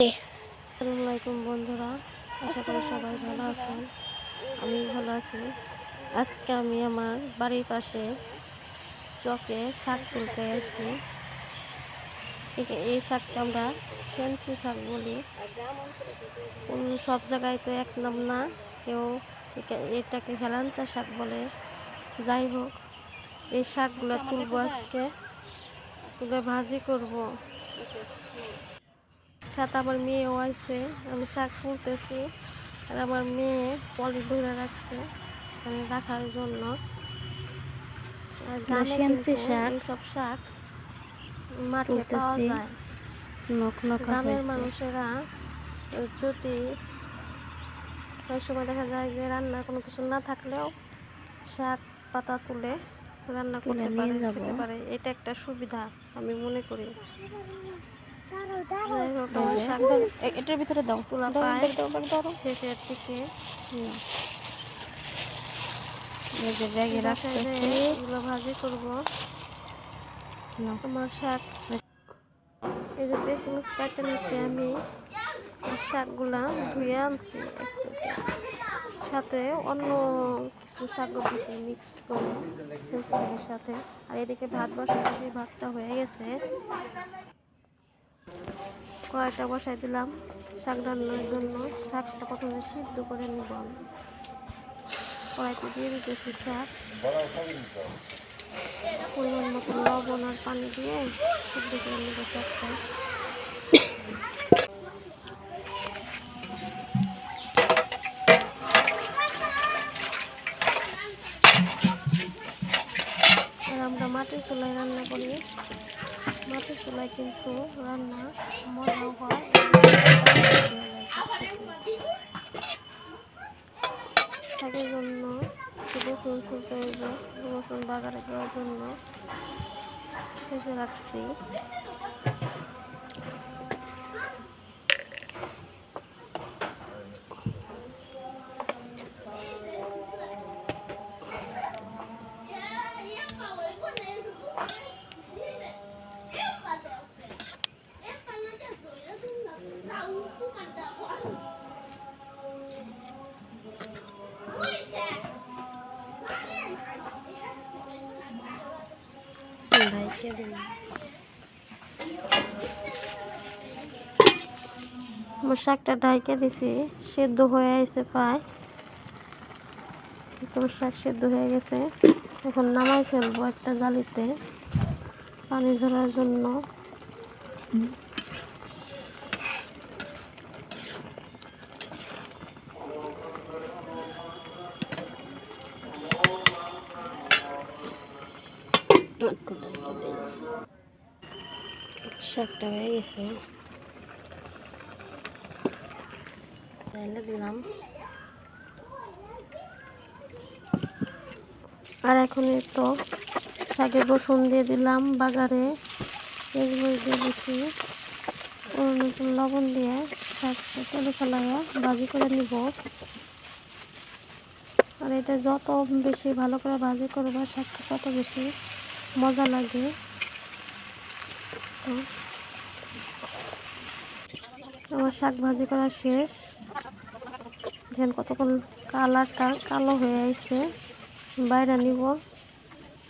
আসসালামু আলাইকুম বন্ধুরা, আশা করি সবাই ভালো আছেন। আমি ভালো আছি। আজকে আমি আমার বাড়ির পাশে চকে শাক তুলতে এসেছি। এই শাকটা আমরা সেন্সি শাক বলি। সব জায়গায় তো এক নাম না, কেউ এটাকে হেলাঞ্চা শাক বলে। যাই হোক, এই শাকগুলো তুলবো, আজকে তুলে ভাজি করব। সাথে আমার মেয়েও আছে, আমি শাক তুলতেছি আর আমার মেয়ে পলি ধরে রাখছে মানে রাখার জন্য। গ্রামে কিন্তু এইসব শাক মাঠে পাওয়া যায়। গ্রামের মানুষেরা যদি অনেক সময় দেখা যায় যে রান্নার কোনো কিছু না থাকলেও শাক পাতা তুলে রান্না করতে পারে, খেতে পারে। এটা একটা সুবিধা আমি মনে করি। এটার ভিতরে দাও, তুলা পায় শেষের দিকে ব্যাগে রাখতেছি, এগুলো ভাজি করবো। আমার শাক এই যে বেশি মুচ কাটে নিচ্ছি, আমি শাকগুলা ধুয়ে আনছি একসাথে, সাথে অন্য কিছু শাকও দিছি মিক্সড করে শাকের সাথে। আর এদিকে ভাত বসাইতেছি, ভাতটা হয়ে গেছে। কড়াইটা বসাই দিলাম শাক রান্নার জন্য। শাকটা প্রথমে সিদ্ধ করে নিব। কড়াইতে দিয়ে দিতেছি শাক, পরিমাণ মতো লবণ আর পানি দিয়ে সিদ্ধ করে নিব শাকটা। আর আমরা মাটির চুলায় রান্না করি। মাটির চুলায় কিন্তু রান্না মজাও হয়। শাকের জন্য রসুন ছুলতে হইব, রসুন বাগারে দেওয়ার জন্য ভেজে রাখছি। আমার শাকটা ঢাইকে দিছি, সেদ্ধ হয়ে আছে প্রায়। তোমার শাক সেদ্ধ হয়ে গেছে, এখন নামাই ফেলবো একটা জালিতে পানি ঝরার জন্য। শাকটা হয়ে গেছে, দিলাম। আর এখন একটু শাকে রসুন দিয়ে দিলাম বাগারে, পেঁয়াজ দিয়ে দিছি, লবণ দিয়ে শাকটা তেলে ফেলাইয়া ভাজি করে নিব। আর এটা যত বেশি ভালো করে ভাজি করবা শাকটা তত বেশি মজা লাগে। তো আমার শাক ভাজি করা শেষ। দেখেন কতক্ষণ কালারটা কালো হয়ে আসছে। বাইরে নিব।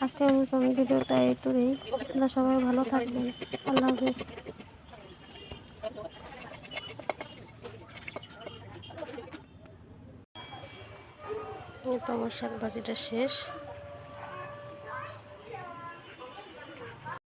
আজকের মতন ভিডিওটা এইটুকুই। আপনারা সবাই ভালো থাকবেন। আল্লাহ হাফেজ। আমার শাক ভাজিটা শেষ।